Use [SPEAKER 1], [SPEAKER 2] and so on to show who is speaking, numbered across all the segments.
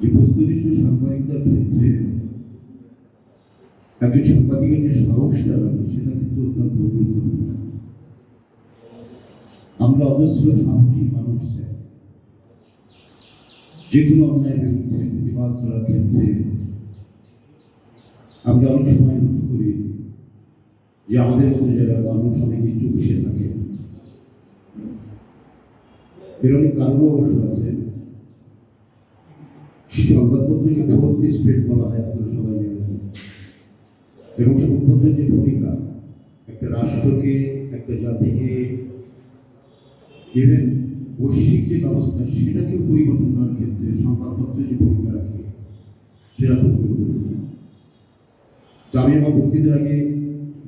[SPEAKER 1] যে বস্তুনিষ্ঠ সাংবাদিকতার ক্ষেত্রে একজন সাংবাদিকের যে সাহসটা লাগে সেটা কিন্তু অত্যন্ত গুরুত্বপূর্ণ। আমরা অজস্র সাহসী মানুষ চাই যে কোনো অন্যায়ের বিরুদ্ধে প্রতিবাদ করার ক্ষেত্রে। আমরা অনেক সময় লক্ষ্য করি যে আমাদের মতো যারা মানুষ অনেকে চুপসে থাকে, এর অনেক কারণও অবশ্য আছে। সংবাদপত্রকে ফোর্থ স্টেট বলা হয়, আপনারা সবাই জানেন। এবং সংবাদপত্রের যে ভূমিকা একটা রাষ্ট্রকে, একটা জাতিকে, ইভেন বৈশ্বিক যে ব্যবস্থা সেটাকেও পরিবর্তন করার ক্ষেত্রে সংবাদপত্রের যে ভূমিকা রাখে সেটা খুব গুরুত্বপূর্ণ। তো আমি আমার বক্তৃতার আগে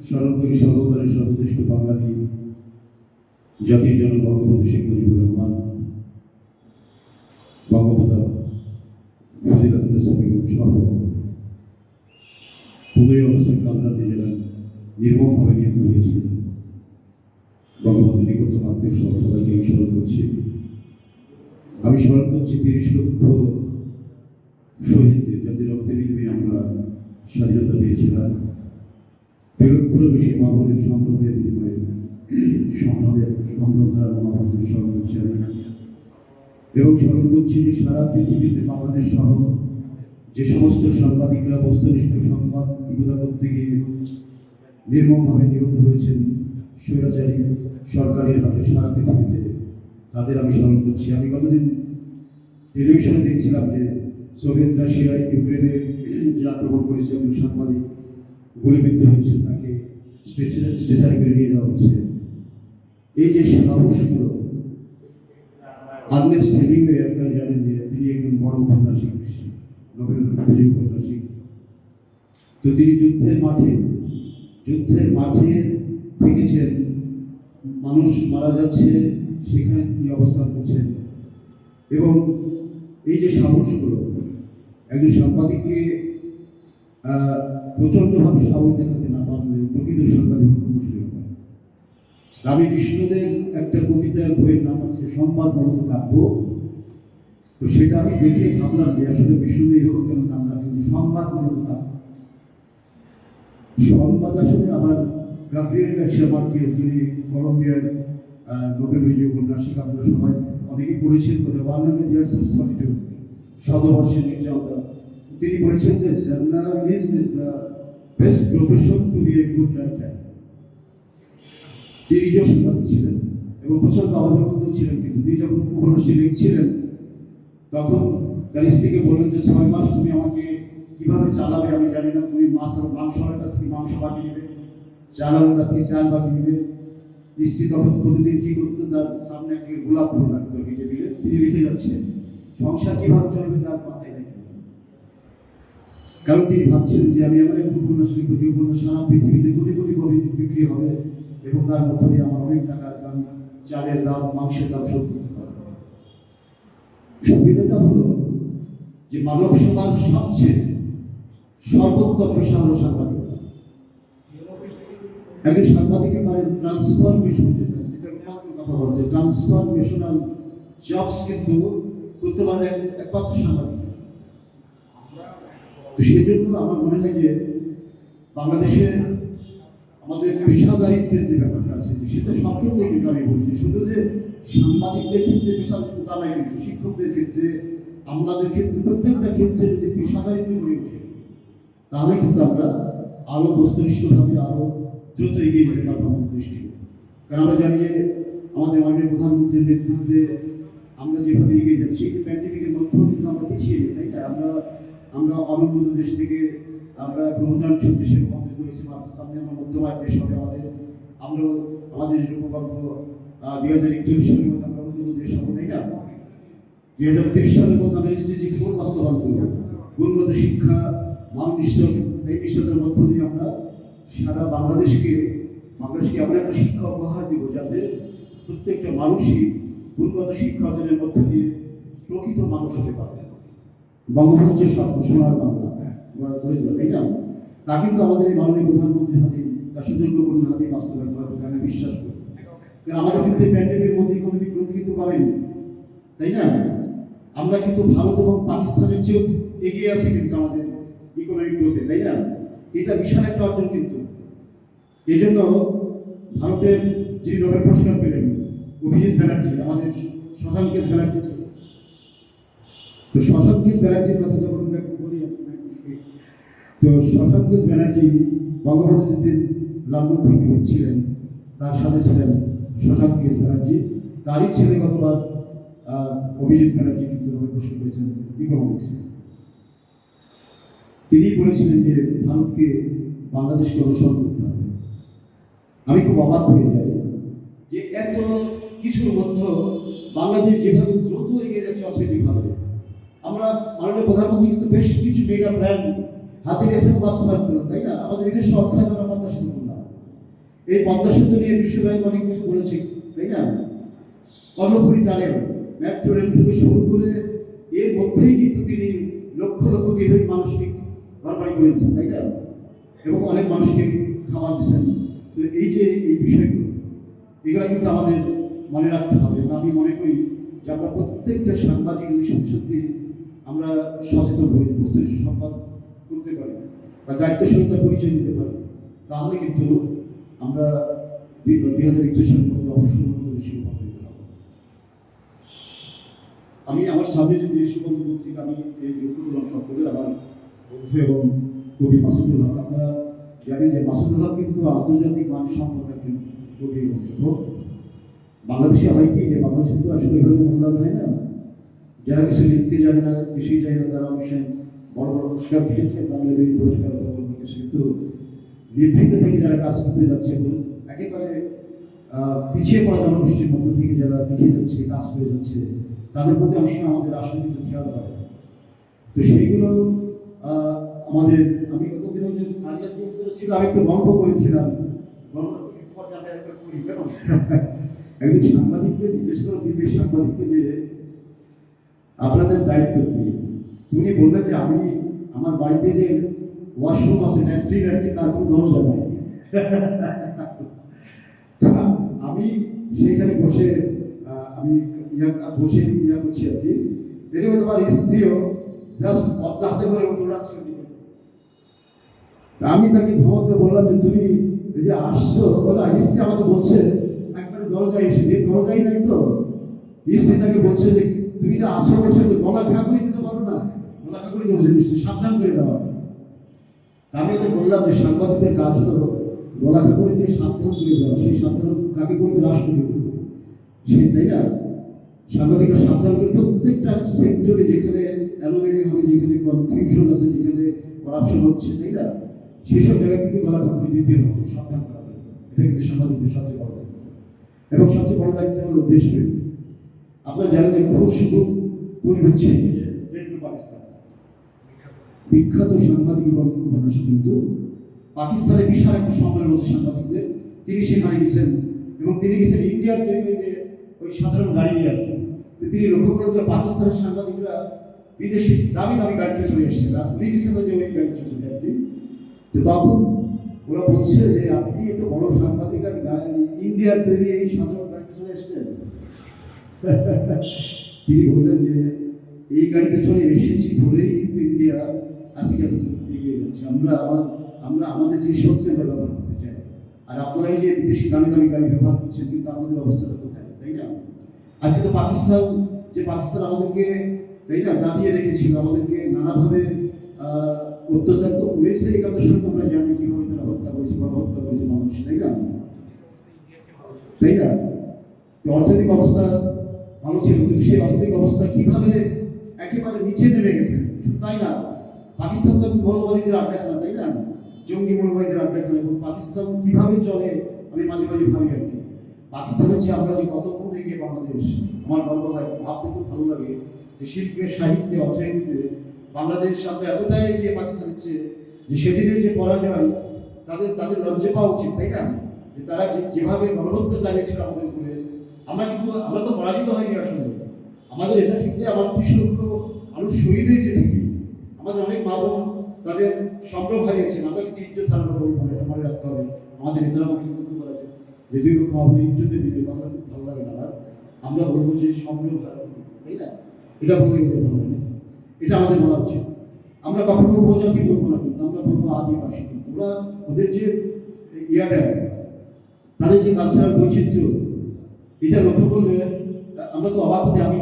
[SPEAKER 1] স্মরণ করি সর্বকালের সর্বশ্রেষ্ঠ বাঙালি জাতির জনক বঙ্গবন্ধু শেখ মুজিবুর রহমান, বঙ্গমাতা ফজিলাতুন্নেসা বেগম সহ 15 আগস্টের কাল রাতে যারা নির্মমভাবে নিহত হয়েছিলেন, বঙ্গবন্ধুর নিকটতম আত্মীয় সহ সবাইকে আমি স্মরণ করছি। আমি স্মরণ করছি 30 লক্ষ শহীদদের, যাদের রক্তে বিনিময়ে আমরা স্বাধীনতা পেয়েছিলাম। 2 লক্ষেরও বেশি মানবের সংগ্রামের বিনিময়ে সংগ্রাম মানবদের স্মরণ করছি আমি। এবং স্মরণ করছি যে সারা পৃথিবীতে বাংলাদেশ সহ যে সমস্ত সাংবাদিকরা বস্তুনিষ্ঠ সংবাদ দিকতা করতে গিয়ে নির্মমভাবে নিহত হয়েছেন স্বৈরাচারী সরকারের হাতে সারা পৃথিবীতে, তাদের আমি স্মরণ করছি। আমি কতদিন টেলিভিশনে দেখছিলাম যে সোভিয়েত রাশিয়ায় ইউক্রেনে যে আক্রমণ করেছে একজন সাংবাদিক গুলিবিদ্ধ হয়েছে, তাকে স্ট্রেচারে করে নিয়ে যাওয়া হচ্ছে। এই যে সাহসগুলো, আর্নেস্ট হেমিংওয়ে আপনারা জানেন যে তিনি একজন বড় উপন্যাসিক, নোবেল বিজয়ী উপন্যাসিক। তো তিনি যুদ্ধের মাঠে থেকেছেন, মানুষ মারা যাচ্ছে, সেখানে তিনি অবস্থান করছেন। এবং এই যে সাহসগুলো একজন সাংবাদিককে প্রচণ্ডভাবে সাহস দেখাতে না পারলে প্রকৃত সাংবাদিক মুশকিল হয়। আমি বিষ্ণুদের একটা কবিতার বইয়ের নাম আছে সংবাদ মূলত কাব্য। তো সেটা আমি দেখে ভাবলাম যে আসলে বিষ্ণুদের এরকম কেন নাম রাখেন, সংবাদ মূলত কাব্য। সংবাদ আসলে আমার গাব্রিয়েল গার্সিয়া মার্কেজ, যিনি কলম্বিয়ার নোবেল বিজয়ী উপন্যাসিক, আপনারা সবাই অনেকেই পড়েছেন বোধহয় 100 Years of Solitude, শতবর্ষের নির্জনতা। তিনি বলেছেন যে journalism is the best profession to be a good writer. তিনি নিজেও সাংবাদিক ছিলেন এবং প্রচন্ড অবহেলিত ছিলেন, কিন্তু তিনি যখন উপন্যাসটি লিখছিলেন তখন তার স্ত্রীকে বললেন যে 6 মাস তুমি আমাকে কিভাবে চালাবে আমি জানি না, তুমি মাংসের কাছ থেকে মাংস বাটি নেবে, চালানোর কাছ থেকে চাল বাটি নেবে। স্ত্রী তখন প্রতিদিন কি করতো, তার সামনে একটি গোলাপ ফুল রাখতো টেবিলে, তিনি লিখে যাচ্ছেন। সংসার কিভাবে চলবে তার মাথায় নেই, কারণ তিনি ভাবছিলেন যে আমি এমন একটি উপন্যাস লিখব যে উপন্যাস সারা পৃথিবীতে কোটি কোটি কপি বিক্রি হবে এবং তার মধ্য দিয়ে আমার অনেক টাকার দাম, চালের দাম, মাংসের দাম শোধ করতে পারবে। সুবিধাটা হলো যে মানব সমাজ সবচেয়ে সর্বোত্তম পেশা হলো সাংবাদিকতা। একজন সাংবাদিকের পারেন ট্রান্সফরমেশন, যেটা কথা বলছে ট্রান্সফরমেশনাল জবস কিন্তু করতে পারে একমাত্র সাংবাদিক। তো সেজন্য আমার মনে হয় যে বাংলাদেশে আমাদের পেশাদারিত্বের যে ব্যাপারটা আছে সেটা সব ক্ষেত্রে কিন্তু আমি বলছি, শুধু যে সাংবাদিকদের ক্ষেত্রে পেশা তা নয়, কিন্তু শিক্ষকদের ক্ষেত্রে, আমাদের ক্ষেত্রে, প্রত্যেকটা ক্ষেত্রে যদি পেশাদারিত্ব গড়ে ওঠে তাহলে কিন্তু আমরা আরো বস্তুনিষ্ঠভাবে আরো দ্রুত এগিয়ে যেতে পারবো আমাদের দৃষ্টি। কারণ আমরা জানি যে আমাদের মাননীয় প্রধানমন্ত্রীর নেতৃত্বে আমরা যেভাবে এগিয়ে যাচ্ছি, এই প্যান্ডেমিকের মধ্যেও কিন্তু আমরা পিছিয়ে যাই, তাই না? আমরা অনুন্নত দেশ থেকে আমরা উন্নয়নশীল দেশে রূপান্তরিত হয়েছি। সামনে আমরা মধ্যমায় দেশ হবে আমরা আমাদের রূপকল্প 2041 সালের মধ্যে আমরা উন্নত দেশ হবো, তাই না? 2030 সালের মধ্যে আমরা SDG 4 বাস্তবায়ন করবো। গুণগত শিক্ষা, মান নিশ্চয়তার মধ্য দিয়ে আমরা সারা বাংলাদেশকে এমন একটা শিক্ষা উপহার দিব যাতে প্রত্যেকটা মানুষই গুণগত শিক্ষা অর্জনের মধ্য দিয়ে প্রকৃত মানুষ হতে পারে। বঙ্গবন্ধু যে সোনার বাংলা গড়ে তোলা, তাই না? তা কিন্তু আমাদের এই মাননীয় প্রধানমন্ত্রীর হাতে, তার সুযোগ্য কর্মীর হাতে বাস্তবায়ন করা হবে, আমি বিশ্বাস করি। কারণ আমাদের কিন্তু প্যান্ডেমিকের মধ্যে ইকোনমিক গ্রোথ কিন্তু করেনি, তাই না? আমরা কিন্তু ভারত এবং পাকিস্তানের চেয়েও এগিয়ে আছি কিন্তু আমাদের ইকোনমিক গ্রোথে, তাই না? এটা বিশাল একটা অর্জন কিন্তু। এই জন্য ভারতের যিনি নোবেল পুরস্কার পেলেন অভিজিৎ ব্যানার্জি, আমাদের শশাঙ্কেশ ব্যানার্জি, তো শশাঙ্কেশ ব্যানার্জির কথা যখন আমরা একটু বলি আপনাকে, তো শশাঙ্কেশ ব্যানার্জি বঙ্গবন্ধু যেদিন লন্ডন থেকে ছিলেন তার সাথে ছিলেন শশাঙ্কেশ ব্যানার্জি, তারই ছেলে গতবার অভিজিৎ ব্যানার্জি কিন্তু নোবেল পুরস্কার পেয়েছেন ইকোনমিক্সে। তিনি বলেছিলেন যে ভারতকে বাংলাদেশকে অনুসরণ করতে হবে। আমি খুব অবাক হয়ে যাই যে এত কিছুর মধ্যে বাংলাদেশ যেভাবে দ্রুত এগিয়ে যাচ্ছে অর্থনৈতিকভাবে, আমরা মাননীয় প্রধানমন্ত্রী কিন্তু বেশ কিছু মেগা প্ল্যান হাতে নিয়ে বাস্তবায়ন করলাম, তাই না? আমাদের নিজস্ব অর্থায়ন আমরা পদ্মা সেতু করলাম। এই পদ্মা সেতু নিয়ে বিশ্বব্যাংক অনেক কিছু বলেছে, তাই না? কর্ণফুলী টানেল, মেট্রো রেল থেকে শুরু করে এর মধ্যেই কিন্তু তিনি লক্ষ লক্ষ গৃহহীন মানুষকে ঘরবাড়ি করেছেন, তাই না? এবং অনেক মানুষকে খাবার দিচ্ছেন। তো এই যে এই বিষয়গুলো, এগুলো কিন্তু আমাদের মনে রাখতে হবে। আমি মনে করি যে আমরা প্রত্যেকটা সাংবাদিক যদি সত্যি সত্যি আমরা সচেতন হই, বস্তুনিষ্ঠ সংবাদ করতে পারি বা দায়িত্বশীলতার পরিচয় দিতে পারি, তাহলে কিন্তু আমরা 2021 সালের মধ্যে অবশ্যই শিরোপা পেতে হবে। আমি আমার সামনে যে দেশবন্ধু পত্রিকা, আমি এই লক্ষ্য করলাম সকলে আমার বন্ধু এবং কবি মাসুদুল হক। আপনারা জানেন যে মাসুদুল হক কিন্তু আন্তর্জাতিক মান সম্পর্কে একজন কবি এবং লেখক। বাংলাদেশে হয় কি যে বাংলাদেশে তো আসলে এভাবে মূল্যায়ন হয় না, যারা কিছু লিখতে জানে না, কিছুই জানে না, তারা অবশ্যই বড় বড় পুরস্কার খেয়েছে, বাংলাদেশ পুরস্কার বলবো কিছু, কিন্তু নিভৃত থেকে যারা কাজ করতে যাচ্ছে, একেবারে পিছিয়ে পড়া জনগোষ্ঠীর মধ্য থেকে যারা লিখে যাচ্ছে, কাজ করে যাচ্ছে, তাদের প্রতি অনেক সময় আমাদের রাষ্ট্র কিন্তু খেয়াল করে। তো সেইগুলো আমাদের, আমি কতদিন ওই যে সারিয়া ছিল, আমি একটু গল্প করেছিলাম, একজন সাংবাদিককে জিজ্ঞেস করো, দিল্লির সাংবাদিককে, যে আপনাদের দায়িত্ব কি? উনি বললেন যে আমি, আমার বাড়িতে যে ওয়াশরুম আছে, ল্যাট্রিন আর কি, তার কোনো দরজা নাই। আমি সেইখানে বসে আমি বসে ইয়া করছি আর কি, এরকম তোমার স্ত্রীও জাস্ট পদ্মা হাতে করে দৌড়াচ্ছে। আমি তাকে ধমকতে বললাম যে তুমি এই যে আসছো, বলে স্ত্রী আমাকে বলছে একবারে দরজায় এসে, যে দরজাই নাই তো, স্ত্রী তাকে বলছে যে তুমি যে আসো বসে গলা ঘা করে দিতে পারো না, গলা ঘা করে দেবো, নিশ্চয়ই সাবধান করে দেওয়া। আমি তো বললাম যে সাংবাদিকদের কাজ হলো গলা ঘা করে দিয়ে সাবধান করে দেওয়া। সেই সাবধান কাকে করবে? রাষ্ট্র করবে, সে, তাই না? সাংবাদিকরা সাবধান করে প্রত্যেকটা সেক্টরে যেখানে অ্যালোমেনি হবে, যেখানে কনফিউশন আছে, যেখানে করাপশন হচ্ছে, তাই না, সেসব জায়গায় কিন্তু গলা ঘা করে দিতে হবে, সাবধান করা হবে। এটা কিন্তু সাংবাদিকদের সবচেয়ে বড় দায়িত্ব। এবং সবচেয়ে বড় দায়িত্ব হলো দেশপ্রেম। আপনারা জানেন যে খুব শুধু পরিবেচ্ছে পাকিস্তান বিখ্যাত সাংবাদিক এবং উপন্যাসী, কিন্তু পাকিস্তানের বিশাল একটা সম্মেলন হচ্ছে সাংবাদিকদের, তিনি সেখানে গেছেন এবং তিনি গেছেন ইন্ডিয়ার যে ওই সাধারণ গাড়ি নিয়ে আর কি। তিনি লক্ষ্য করেন যে পাকিস্তানের সাংবাদিকরা বিদেশি দামি দামি গাড়িতে চলে এসছে, আর উনি গেছেন যে ওই গাড়িতে চলে আর কি। তো তখন ওরা বলছে যে আপনি একটা বড় সাংবাদিক আর ইন্ডিয়ার তৈরি এই সাধারণ গাড়িতে চলে এসছেন। তিনি বললেন যে এই গাড়িতে চলে এসেছি বলেই কিন্তু ইন্ডিয়া আজকে এতটুকু এগিয়ে যাচ্ছে। আমরা আমাদের যে শক্তি আমরা ব্যবহার করতে চাই, আর আপনারা এই যে বিদেশি দামি দামি গাড়ি ব্যবহার করছেন, কিন্তু আমাদের অবস্থাটা কোথায়, তাই না? আজকে তো পাকিস্তান আমাদেরকে, তাই না, দাবিয়ে রেখেছিল, আমাদেরকে নানাভাবে অত্যাচার তো করেছে। এই কথা শুনে আমরা জানি কিভাবে তারা হত্যা করেছে, গণহত্যা করেছে মানুষ, তাই না? তাই না? অর্থনৈতিক অবস্থা ভালো ছিল, কিন্তু সেই অর্থনৈতিক অবস্থা কিভাবে একেবারে নিচে নেমে গেছে। তাই না? পাকিস্তান তো মৌলবাদীদের আড্ডাখানা, তাই না, জঙ্গি মৌলবাদীদের আড্ডাখানা। এবং পাকিস্তান কিভাবে চলে আমি মাঝে মাঝে ভাবি আর কি। পাকিস্তানের চেয়ে আমরা যে কতক্ষণ এগিয়ে বাংলাদেশ, আমার গর্ব হয়, ভাবতে খুব ভালো লাগে যে শিল্পে, সাহিত্যে, অর্থনীতিতে বাংলাদেশ আমরা এতটাই এগিয়ে পাকিস্তানের চেয়ে, যে সেদিনের যে পরাজয়, তাদের লজ্জা পাওয়া উচিত, তাই না? যে তারা যেভাবে গণহত্যা চালিয়েছিল আমাদের উপরে, আমরা তো পরাজিত হয়নি আসলে। আমাদের এটা ঠিক যে আমার 30 লক্ষ মানুষ শহীদ হয়েছে ঠিকই, আমাদের অনেক মা বোন তাদের সম্ভ্রম হারিয়েছেন। আমরা কিন্তু ইজ্জত হারানো বলবো না, এটা মনে রাখতে হবে। আমাদের নেতারা আমাকে করতে পারে যে 2 লক্ষ মা বোন ইজ্জতে দিবে, আমরা খুব ভালো লাগে না। আমরা বলবো যে সম্ভ্রম হারানো, তাই না? এটা বলতে গেলে ভালো লাগে, এটা আমাদের বলা উচিত। আমরা কখনো উপজাতি বলবো না, কিন্তু আমরা বলবো আদিবাসী। কিন্তু ওরা ওদের যে ইয়াটা, তাদের যে কালচারাল বৈচিত্র্য, এটা লক্ষ্য করলে আমরা তো অবাক হতে। আমি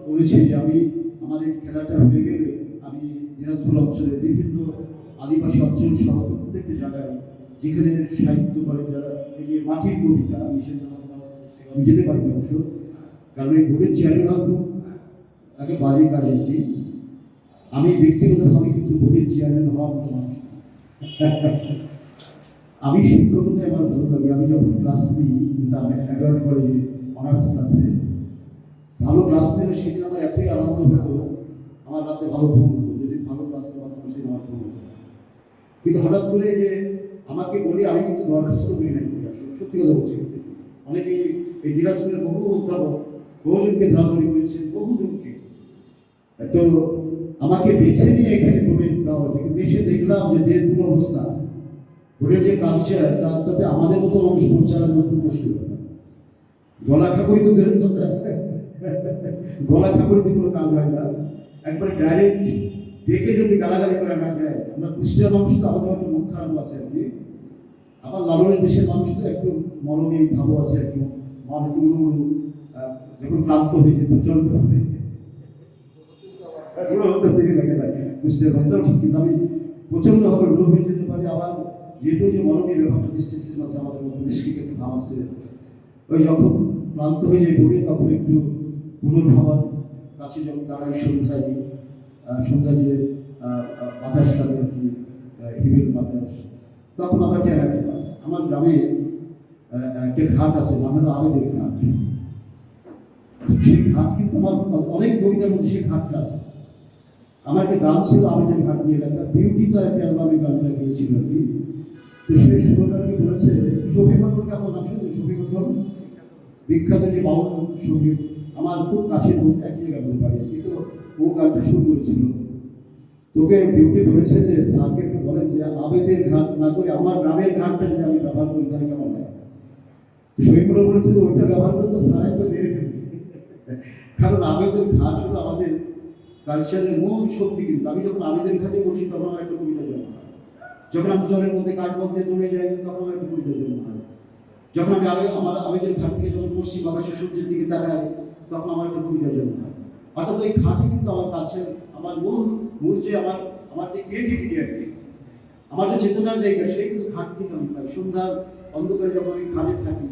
[SPEAKER 1] বলেছি যে আমি আমার এই খেলাটা হয়ে গেলে আমি দিনাজপুর অঞ্চলের বিভিন্ন আদিবাসী অঞ্চল সহ প্রত্যেকটি জায়গায় যেখানে সাহিত্য করে যারা এই যে মাটির কবিতা, আমি আমি যেতে পারি না অবশ্য, কারণ এই বোর্ডের চেয়ারে হওয়া খুব একটা বাজে কাজ আর কি। আমি ব্যক্তিগতভাবে কিন্তু বোর্ডের চেয়ারম্যান হওয়ার মতো মানুষ। আমি শিক্ষকতায় আমার ভালো লাগে। আমি যখন ক্লাস নিই নিতাম এগারো কলেজে অনার্স ক্লাসে, ভালো ক্লাস নিলে সেদিন আমার এতই আনন্দ হতো, আমার রাতে ভালো ঘুম হতো। যেদিন ভালো ক্লাস নেওয়ার সেদিন আমার ঘুম হতো। কিন্তু হঠাৎ করে যে আমাকে বলি, আমি কিন্তু দরখাস্ত করি নাই, সত্যি কথা বলছি। অনেকেই এই দিনাজপুরের বহু অধ্যাপক বহুজনকে ধরাধরি করেছেন, বহুজনকে। তো আমাকে বেছে নিয়ে এখানে বোর্ডে দেওয়া হয়েছে। কিন্তু এসে দেখলাম যে দেড় পুরো অবস্থা, বোর্ডের যে কালচার, তাতে আমাদের মতো মানুষ পরিচালনা খুব মুশকিল। গলা খাপড়ি তো দেড় কথা, গলা খাপড়ি দিয়ে কোনো কাজ হয় না। একবারে ডাইরেক্ট ডেকে যদি গালাগালি করা না যায়, আমরা কুষ্টিয়ার মানুষ তো আমাদের একটা মুখ খারাপ আছে আর কি। আবার লালনের দেশের মানুষ তো একটু মনমী ভাবও আছে আর কি। যখন ক্লান্ত হয়ে যায় প্রচন্ড লাগে না কুষ্টিয়ার মানুষটাও ঠিক, কিন্তু আমি প্রচন্ডভাবে রোগ হয়ে যেতে পারি। আবার যেহেতু যে মনমী ব্যাপারটা ডিস্ট্রিকশন আছে আমাদের মধ্যে, মিষ্টিক একটা ভাব আছে। ওই যখন ক্লান্ত হয়ে যায় বোর্ডে, তখন একটু পুনর্ভাবার কাছে যখন দাঁড়াই সন্ধ্যা যে বাতাস লাগে আর কি, হিমের বাতাস, তখন আবার একটা এনার্জি পায়। আমার গ্রামে একটা ঘাট আছে, নাম হলো আবেদের ঘাট। সেই ঘাট কিন্তু আমার অনেক কবিতার মধ্যে সেই ঘাটটা আছে। আমার একটা গান ছিল আবেদের ঘাট নিয়ে লেখা, বিউটি তার একটা অ্যালবামে গানটা গিয়েছিল আর কি। তো সেই সুরকারকে বলেছে, শফি মন্ডলকে আপনার নাম শুনেছেন? শফি মন্ডল বিখ্যাত যে বাউল সঙ্গীত, আমার খুব কাছের মধ্যে একই জায়গায় বলতে পারি। কিন্তু ও গানটা শুরু করেছিল। তোকে বিউটি বলেছে যে স্যারকে একটু বলেন যে আবেদের ঘাট না করে আমার গ্রামের ঘাটটা যদি আমি ব্যবহার করি তাহলে কেমন হয়। শহীদুল্লাহ বলেছে যে ওইটা ব্যবহার করতে সারা একবার মেরে ফেলবে, কারণ আবেদের ঘাট হলো আমাদের কালচারের মূল শক্তি। কিন্তু আমি যখন আবেদের ঘাটে বসি তখন আমার একটা কবিতা জন্ম হয়। যখন আমি জলের মধ্যে কাঠ মধ্যে দৌড়ে যাই তখন আমার একটা কবিতা জন্ম হয়। যখন আমি আমার আবেদের ঘাট থেকে যখন পশ্চিম আকাশের সূর্যের দিকে তাকাই তখন আমার একটা কবিতা জন্ম হয়। অর্থাৎ ওই ঘাটে কিন্তু আমার কাছে আমার মূল যে আমার যে ক্রিয়েটিভিটি আর কি, আমার যে চেতনার জায়গা, সেই কিন্তু ঘাট থেকে আমি পাই। সন্ধ্যার অন্ধকারে যখন আমি ঘাটে থাকি,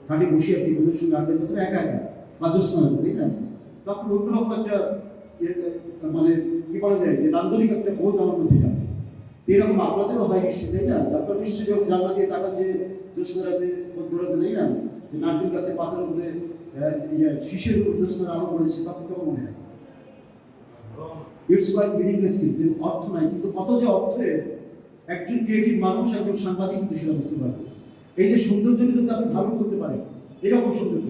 [SPEAKER 1] ঘাটে বসে আর কি ওদের সঙ্গে আড্ডা দিতে একা একা বাজস্থান আছে, তাই না? তখন অন্যরকম একটা মানে কি বলা যায় যে নান্দনিক একটা বোধ আমার মধ্যে যাবে। এরকম আপনাদেরও হয় নিশ্চয়ই, তাই না? আপনার নিশ্চয়ই যখন জানলা দিয়ে তাকান যে জ্যোৎস্নারাতে মধ্যরাতে, তাই না, যে নারকেল গাছের পাতার উপরে শিশের উপর জ্যোৎস্নার আলো পড়েছে, তখন কেমন মনে হয়? ইটস কোয়াইট মিনিংলেস, কিন্তু অর্থ নাই। কিন্তু কত যে অর্থে একজন ক্রিয়েটিভ মানুষ, একজন সাংবাদিক কিন্তু সেটা বুঝতে পারবে। এই যে সৌন্দর্য যদি আপনি ধারণ করতে পারেন, এরকম সৌন্দর্য,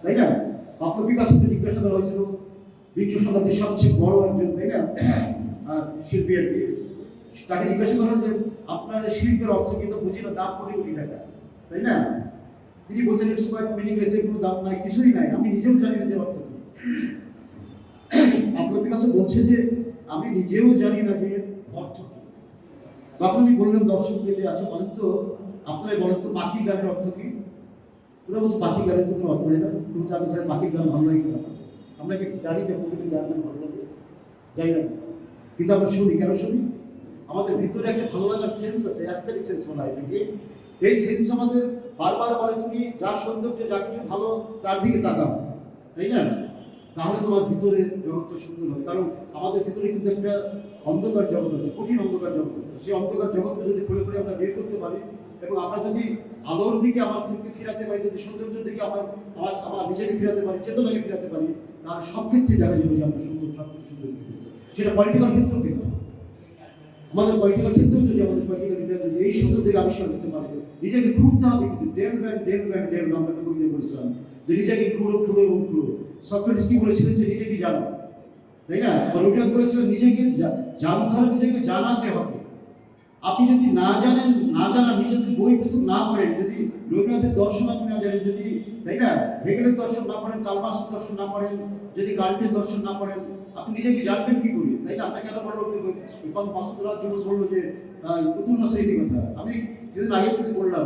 [SPEAKER 1] তাই না? আপনার পিকাসোকে জিজ্ঞাসা করা হয়েছিল, বিংশ শতাব্দীর সবচেয়ে বড় একজন, তাই না, শিল্পী আর কি, তাকে জিজ্ঞাসা করা যে আপনার শিল্পের অর্থ কিন্তু বুঝি না, দাম কোটি কোটি টাকা, তাই না? তিনি বলছেন ইটস কোয়াইট মিনিংলেস, এর কোনো দাম নাই, কিছুই নাই, আমি নিজেও জানি না যে অর্থ কি। আপনার পিকাসো বলছে যে আমি নিজেও জানি না যে অর্থ কি। তখনই বললেন দর্শককে যে আচ্ছা বলেন তো, আপনারাই বলেন তো পাখির গানের অর্থ কি? তোরা বলছে পাখির গানের তো কোনো অর্থ হয় না। তুমি জানি যে পাখির গান ভালো লাগে না, আমরা কি জানি যে প্রকৃতির গান ভালো লাগে? জানি না, কিন্তু আমরা শুনি। কেন শুনি? আমাদের ভিতরে একটা ভালো লাগার সেন্স আছে, অ্যাস্থেটিক সেন্স বলা হয় নাকি। এই সেন্স আমাদের বারবার বলে তুমি যা সৌন্দর্য, যা কিছু ভালো তার দিকে তাকাও, তাই না? তাহলে তোমার ভিতরে জগৎটা সুন্দর হবে। কারণ আমাদের ভিতরে কিন্তু একটা অন্ধকার জগৎ আছে, কঠিন অন্ধকার জগৎ আছে। সেই অন্ধকার জগৎটা যদি খুলে খুলে আমরা বের করতে পারি এবং আমরা যদি আলোর দিকে আমাদেরকে ফিরাতে পারি, যদি সৌন্দর্যের দিকে আমার নিজেকে ফিরাতে পারি, চেতনাকে ফিরাতে পারি, তাহলে সব ক্ষেত্রে দেখা যাবে যে আমরা সুন্দর, সব কিছু সুন্দর। সেটা পলিটিক্যাল ক্ষেত্রেও কিন্তু আমাদের পলিটিক্যাল ক্ষেত্রেও যদি আমাদের পলিটিক্যাল লিডার যদি এই সুন্দর দিকে আবিষ্কার করতে পারে, নিজেকে খুঁড়তে হবে। কিন্তু ডেল আমরা কবিতা বলেছিলাম যে নিজেকে খুঁড়ো এবং খুঁড়ো। সক্রেটিস কি বলেছিলেন যে নিজেকে জানো, তাই না? বা রুবিয়ান বলেছিলেন নিজেকে জানতে হলে নিজেকে জানাতে হবে। আপনি যদি না জানেন, না জানার নিজে যদি বই পুস্তক না পড়েন, যদি রবীন্দ্রনাথের দর্শন আপনি না জানেন, যদি তাই না হেগেলের দর্শন না পড়েন, কার্ল মার্ক্সের দর্শন না পড়েন, যদি কাল্টের দর্শন না পড়েন, আপনি নিজেকে জানবেন কি করে? তাই না? আপনাকে কেন বড় লোক দেখবেন? মাসুদুল্লাহ যখন বললো যে প্রথম মাসে এই কথা, আমি কিছুদিন আগে কিন্তু বললাম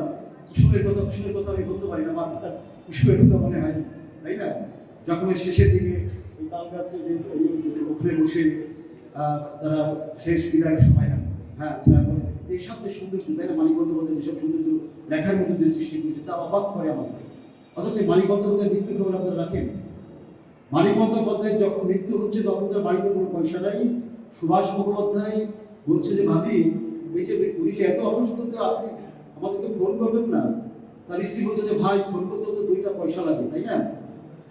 [SPEAKER 1] কুসুমের কথা আমি বলতে পারি না, বারবার কুসুমের কথা মনে হয়, তাই না? যখন ওই শেষের দিকে ওই তাল গাছে ওখানে বসে তারা শেষ বিদায়ের সময়, হ্যাঁ এই সব যে সৌন্দর্য, তাই না? মানিক বন্দ্যোপাধ্যায় যেসব সৌন্দর্য লেখার মধ্যে যে সৃষ্টি করেছে তা অবাক করে আমাদের। অথচ এই মানিক বন্দ্যোপাধ্যায়ের মৃত্যুর খবর আপনারা রাখেন? মানিক বন্দ্যোপাধ্যায় যখন মৃত্যু হচ্ছে তখন তার বাড়িতে কোনো পয়সা নাই। সুভাষ মুখোপাধ্যায় বলছে যে ভাবি, এই যে উনি যে এত অসুস্থ, তো আপনি আমাদেরকে ফোন করবেন না? তার স্ত্রী বলতো যে ভাই, ফোন করতে তো 2টা পয়সা লাগে, তাই না?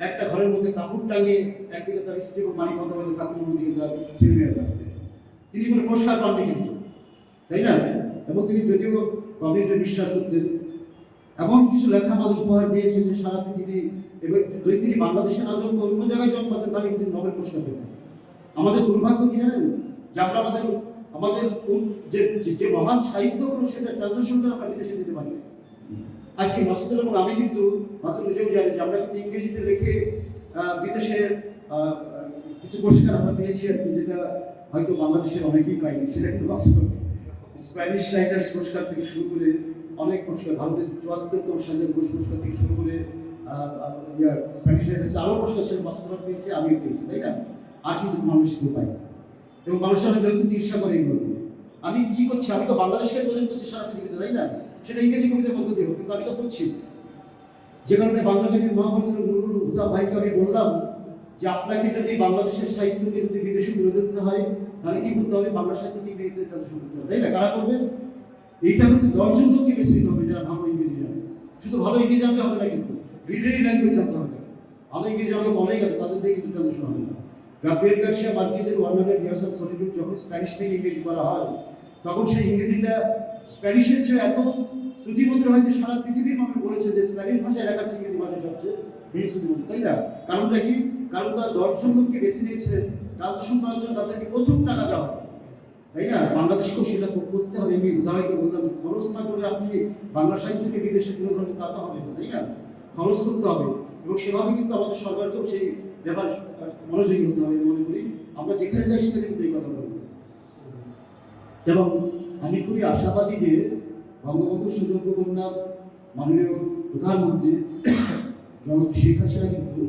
[SPEAKER 1] একটা ঘরের মধ্যে কাপড় টাঙিয়ে একদিকে তার স্ত্রী এবং মানিক বন্দ্যোপাধ্যায় কাপড়ের মধ্যে তার ছেলেমেয়েরা থাকতেন। তিনি কোনো পুরস্কার পাননি কিন্তু, তাই না? এবং তিনি যদিও কবিতে বিশ্বাস করতেন, এমন কিছু লেখা আমাদের উপহার দিয়েছেন যে সারা পৃথিবী, এবং যদি তিনি বাংলাদেশে না জন্ম অন্য জায়গায় জন্মাতেন তাহলে কিন্তু নোবেল পুরস্কার পেতেন। আমাদের দুর্ভাগ্য কি জানেন? যে আমরা আমাদের যে মহান সাহিত্যগুলো সেটা ট্রান্সলেশন করে আমরা বিদেশে দিতে পারি। আজকে মাসুদুল এবং আমি কিন্তু মাত্র নিজেও জানি যে আমরা কিন্তু ইংরেজিতে রেখে বিদেশে কিছু পুরস্কার আমরা পেয়েছি আর কি, যেটা হয়তো বাংলাদেশের অনেকেই পাইনি, সেটা কিন্তু বাস্তব। স্প্যানিশ রাইটার্স পুরস্কার থেকে শুরু করে অনেক পুরস্কার, ভারতের 74তম স্বাধীনতা পুরস্কার থেকে শুরু করে স্প্যানিশ রাইটার্স আরও পুরস্কার ছিল, মাসুদুল পেয়েছি, আমিও পেয়েছি, তাই না? আর কিন্তু মানুষ কেউ পাই, এবং মানুষের অনেক লোক কিন্তু ঈর্ষা করে এগুলো। আমি কি করছি? আমি তো বাংলাদেশকে প্রদান করছি সারা পৃথিবীতে, তাই না? সেটা ইংরেজি কবিতার মধ্য দিয়ে হোক, কিন্তু আমি তো করছি। যে কারণে বাংলা কবির মহাপুরুষ নুরুল হুদা ভাইকে আমি বললাম যে আপনাকে যদি বাংলাদেশের সাহিত্যকে যদি বিদেশে তুলে ধরতে হয় তাহলে কি করতে হবে? বাংলা সাহিত্যকে ইংরেজিতে ট্রান্সলেশন করতে হবে, তাই না? কারা করবে? এইটা কিন্তু 10 জন লোককে বেছে নিতে হবে যারা ভালো ইংরেজি জানে। শুধু ভালো ইংরেজি জানলে হবে না, কিন্তু লিটারি ল্যাঙ্গুয়েজ জানতে হবে। ভালো ইংরেজি জানলে অনেক আছে, তাদের দিয়ে কিন্তু ট্রান্সলেশন হবে না। গাব্রিয়েল গার্সিয়া মার্কেজের 100 Years of Solitude যখন স্প্যানিশ থেকে ইংরেজি করা হয়, তখন সেই ইংরেজিটা স্প্যানিশের চেয়ে এত শ্রুতিমধুর হয় যে সারা পৃথিবীর মানুষ বলেছে যে স্প্যানিশ ভাষায় লেখার চেয়ে ইংরেজি ভাষা সবচেয়ে বেশি শ্রুতিমধুর, তাই না? কারণটা কি? কারণ তারা 10 জন লোককে বেছে নিয়েছে ট্রান্সলেশন করার জন্য, তাদেরকে প্রচুর টাকা দেওয়া হয়, তাই না? বাংলাদেশকেও সেটা করতে হবে। আমি উদাহরণকে বললাম যে খরচ না করে আপনি বাংলা সাহিত্যকে বিদেশে তুলে ধরবেন তা তো হবে না, তাই না? খরচ করতে হবে, এবং সেভাবে কিন্তু আমাদের সরকারকেও সেই ব্যাপার মনোযোগী হতে হবে। মনে করি আমরা যেখানে যাই সেখানে কিন্তু এই কথা বলবো। এবং আমি খুবই আশাবাদী যে বঙ্গবন্ধুর সুযোগ্য কন্যা মাননীয় প্রধানমন্ত্রী জননেত্রী শেখ হাসিনা কিন্তু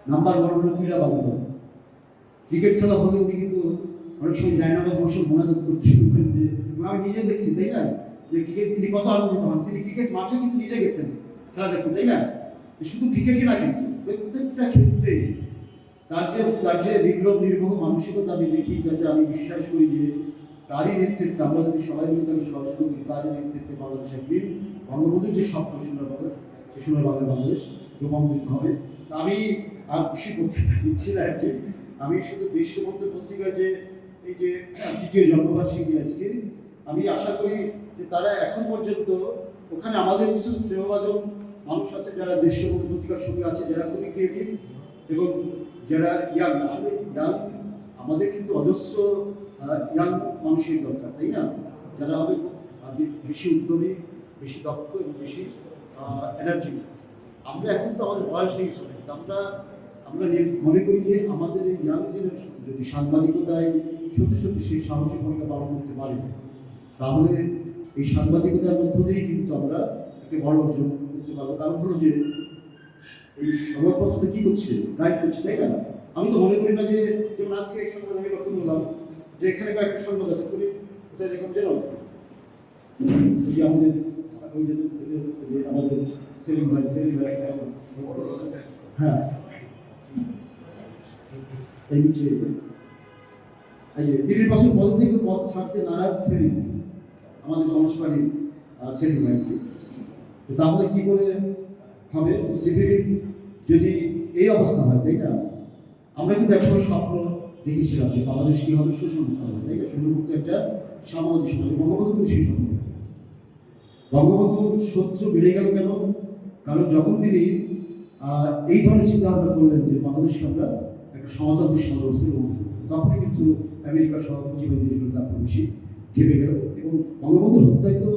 [SPEAKER 1] নাম্বার 1 হলো ক্রীড়া বান্ধব। ক্রিকেট খেলা হলে উনি কিন্তু অনেক সময় জায়নামাজ বসে মোনাজাত করতে শুরু করেন, যে আমি নিজে দেখছি, তাই না? যে ক্রিকেট তিনি কত আনন্দিত হন। তিনি ক্রিকেট মাঠে কিন্তু নিজে গেছেন খেলা দেখতে, তাই না? শুধু ক্রিকেটই না, কিন্তু প্রত্যেকটা ক্ষেত্রে তার যে বিপ্লব নির্বাহ মানসিকতা আমি দেখি, যাতে আমি বিশ্বাস করি যে তারই নেতৃত্বে আমরা যদি সবাই মিলে তাকে সহযোগিতা করি, তারই নেতৃত্বে বাংলাদেশ একদিন বঙ্গবন্ধুর যে স্বপ্ন সুন্দর বাংলাদেশ, সে সুন্দর বাংলাদেশ রূপান্তরিত হবে। তা আমি আর বেশি বক্তৃতা দিচ্ছি না আর কি। আমি শুধু বিশ্ববন্ধু পত্রিকার যে এই যে 2য় জন্মবার্ষিকী আজকে, আমি আশা করি যে তারা এখন পর্যন্ত ওখানে আমাদের কিছু স্নেহভাজন মানুষ আছে যারা বিশ্ববন্ধু পত্রিকার সঙ্গে আছে, যারা খুবই ক্রিয়েটিভ এবং যারা ইয়াং। আসলে ইয়াং আমাদের কিন্তু অজস্র ইয়াং মানুষের দরকার, তাই না? যারা হবে বেশি উদ্যমী, বেশি দক্ষ এবং বেশি এনার্জি। আমরা এখন তো আমাদের বয়স নেই, আমরা মনে করি যে আমাদের এই ইয়াং জেনারেশন যদি সাংবাদিকতায় সত্যি সত্যি সেই সাহসী ভূমিকা পালন করতে পারে, তাহলে এই সাংবাদিকতার মধ্য দিয়েই কিন্তু আমরা একটা বড় অর্জন করতে পারবো। কারণ হলো যে এই সংবাদপত্রটা কি করছে, গাইড করছে, তাই না? আমি তো মনে করি না যে যেমন আজকে এক সংবাদ আমি লক্ষ্য করলাম যে এখানে কয়েকটা সংবাদ আছে, খুবই কোথায় দেখুন যেন ওই যে আমাদের সেলিম ভাই হ্যাঁ এই যে 30 বছর পদ থেকে পদ ছাড়তে নারাজ সেলিম, আমাদের জনসভারই সেলিম ভাইকে। তাহলে কি করে হবে? পৃথিবীর যদি এই অবস্থা হয়, তাই না? আমরা কিন্তু একসময় স্বপ্ন দেখেছিলাম যে বাংলাদেশ কি হবে, সুসংহত হবে, তাই না? সুন্দরমুক্ত একটা সামাজিক সমাজ। বঙ্গবন্ধু কিন্তু সেই স্বপ্ন। বঙ্গবন্ধুর শত্রু বেড়ে গেল কেন? কারণ যখন তিনি এই ধরনের চিন্তা ভাবনা করলেন যে বাংলাদেশকে আমরা একটা সমাজতান্ত্রিক সমাজ, তখনই কিন্তু আমেরিকা সহ পুঁজিবাদী দেশগুলো তার বেশি ঘেপে গেল এবং বঙ্গবন্ধুর হত্যায় তো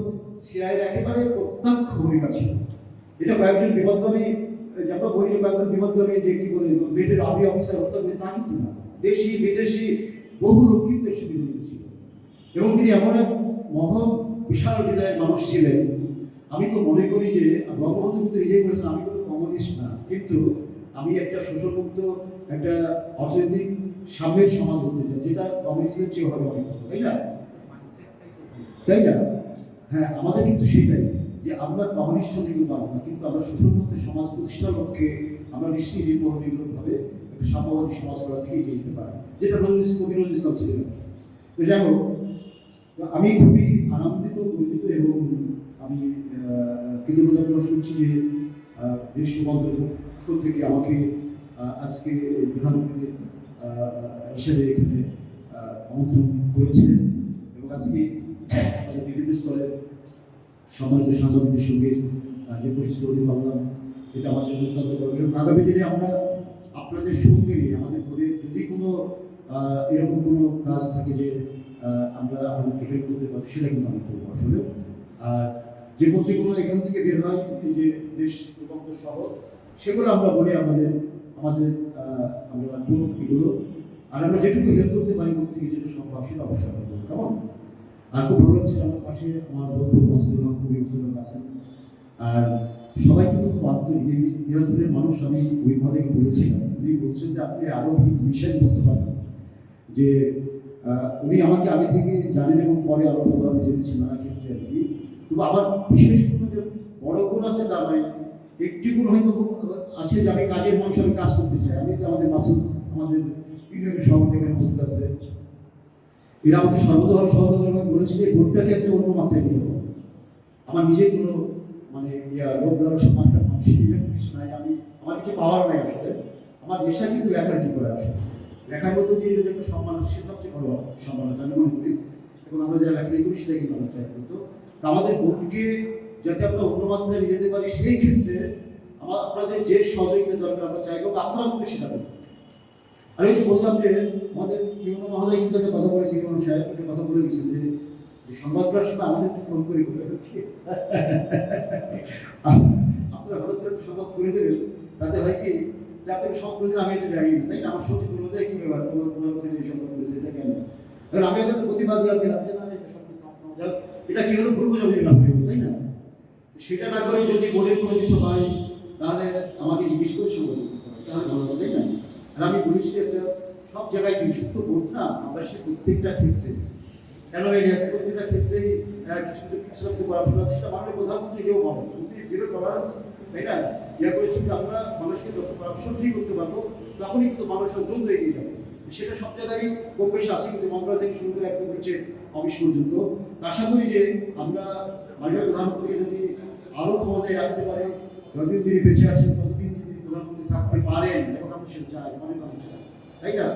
[SPEAKER 1] সিআইয়ের একেবারে প্রত্যক্ষ ভূমিকা ছিল। এটা কয়েকজন বিপদগামী, আমরা বলি যে কয়েকজন বিপদগামী যে কি বলে ব্রিটের আর্মি অফিসার হত্যা করেছে তা কিন্তু না, দেশি বিদেশি বহু লোক কিন্তু এসে বিরোধী ছিল এবং তিনি এমন এক মহৎ বিশাল হৃদয়ের মানুষ ছিলেন। আমি তো মনে করি যে বঙ্গবন্ধু কিন্তু নিজেই বলেছেন আমি কোনো কমিউনিস্ট না, কিন্তু আমি একটা শোষণমুক্ত একটা অর্থনৈতিক সাম্যের সমাজ করতে চাই, যেটা কমিউনিস্টের চেয়ে হবে অনেক ভালো, তাই না? তাই না? হ্যাঁ, আমাদের কিন্তু সেটাই যে আমরা কমিউনিস্ট হতে কিন্তু পারবো না, কিন্তু আমরা শোষণমুক্ত সমাজ প্রতিষ্ঠার লক্ষ্যে আমরা নিশ্চয়ই নির্ভরভাবে একটা সাম্যবাদী সমাজ করার দিকে এগিয়ে যেতে পারি, যেটা কবি নজরুল ইসলাম ছিলেন। তো যাই হোক, আমি খুবই আনন্দিত, গর্বিত এবং আমি কৃতজ্ঞতা প্রকাশ করছি যে দেশবন্ধুর পক্ষ থেকে আমাকে আজকে প্রধানমন্ত্রী হিসেবে এখানে আমন্ত্রণ করেছিলেন এবং আজকে আমাদের বিভিন্ন স্তরের সম্মানিত সাংবাদিকদের সঙ্গে যে পরিচিত হতে পারলাম, এটা আমার জন্য অত্যন্ত গর্ব। এবং আগামী দিনে আমরা আপনাদের সঙ্গে আমাদের করে যদি কোনো এরকম কোনো কাজ থাকে যে আমরা আপনাদেরকে হেল্প করতে পারি, সেটা কিন্তু আমি করবো আসলে। আর যে পত্রিকাগুলো এখান থেকে বের হয় এই যে দেশ রূপান্তর শহর, সেগুলো আমরা বলি আমাদের আমরা রাখবো এগুলো, আর আমরা যেটুকু হেল্প করতে পারি কোন থেকে যেটা সম্ভব সেটা অবশ্যই আমরা করবো, কেমন? আর খুব ভালো লাগছে আমার পাশে আমার বন্ধু মাসুদুল হক খুবই আছেন, আর সবাই কিন্তু খুব আন্তরিক। এই দিনাজপুরের মানুষ, আমি ওইভাবে বলেছিলাম, উনি বলছেন যে আপনি আরও বিষয় বুঝতে পারবেন যে উনি আমাকে আগে থেকে জানেন এবং পরে আরো ভালোভাবে জেনেছেন নানা ক্ষেত্রে আর কি। তবু আমার বিশেষ কোনো যে বড় গুণ আছে তা নয়, একটি গুণ হয়তো আছে যে আমি কাজের মানুষ, আমি কাজ করতে চাই। আমি আমাদের মাসুদ, আমাদের ইউনিয়নের সভাপতি এখানে উপস্থিত আছে, এরা আমাকে সর্বতভাবে সহযোগিতা বলেছে যে ভোটটাকে একটা অন্য মাত্রায় নিয়ে যাবো। আমার নিজের কোনো মানে লোক ব্যবসা মানুষ কিছু নাই, আমি আমার কিছু পাওয়ার নাই আসলে। আমার নেশা কিন্তু লেখালেখি করে আসে, লেখার মধ্যে দিয়ে যদি একটা সম্মান আছে সেটা সবচেয়ে বড় সম্মান আছে আমি মনে করি। এবং আমরা যারা লেখালেখি করি সেটা কিন্তু আমরা চাই করতো। তা আমাদের ভোটকে যাতে আমরা অন্য মাত্রায় নিয়ে যেতে পারি, সেই ক্ষেত্রে আপনাদের যে সহযোগিতা দরকার আমরা চাইবো, আপনারা কিন্তু সেটা করবেন। আর এই যে বললাম যে আমাদের ইউনো মহোদয় কিন্তু একটা কথা বলেছে, ইউনো সাহেব একটা কথা বলে গেছেন যে সংবাদগুলোর সময় আমাদের ফোন করে আপনারা হঠাৎ করে সংবাদ করে দেবেন, তাতে হয় কি যে আপনাকে সব করেছেন আমি এটা জানি না, তাই না? আমার সত্যি করবো যে কি ব্যাপার, তোমার ওখানে এই সংবাদ করেছে এটা কেন? এখন আমি হয়তো প্রতিবাদ দিলাম যে না এটা সত্যি, এটা কি হলো ভুল বোঝাবুঝি লাভ হয়ে গেল, তাই না? সেটা না করে যদি বোর্ডের কোনো কিছু হয় তাহলে আমাকে জিজ্ঞেস করে সংবাদ করতে হবে, তাহলে ভালো হবে, তাই না? আর আমি বলেছি একটা সব জায়গায় বিশুদ্ধ ভোট না, আমরা সে প্রত্যেকটা ক্ষেত্রে কেন হয়ে গেছে, প্রত্যেকটা ক্ষেত্রেই কিছু কিছু করাপশন আছে, সেটা মাননীয় প্রধানমন্ত্রী কেউ পাবো জিরো টলারেন্স, তাই না? ইয়া করেছি যে আমরা মানুষকে যত করাপশন ফ্রি করতে পারবো তখনই কিন্তু মানুষের দ্রুত এগিয়ে যাবে। সেটা সব জায়গায় কম বেশি আছে, কিন্তু মন্ত্রণালয় থেকে শুরু করে একদম হচ্ছে অফিস পর্যন্ত। আশা করি যে আমরা মাননীয় প্রধানমন্ত্রীকে যদি আরও ক্ষমতায় রাখতে পারি, যতদিন তিনি বেঁচে আছেন ততদিন তিনি প্রধানমন্ত্রী থাকতে পারেন, এবং আমরা সেটা চাই, অনেক মানুষ চাই, তাই না?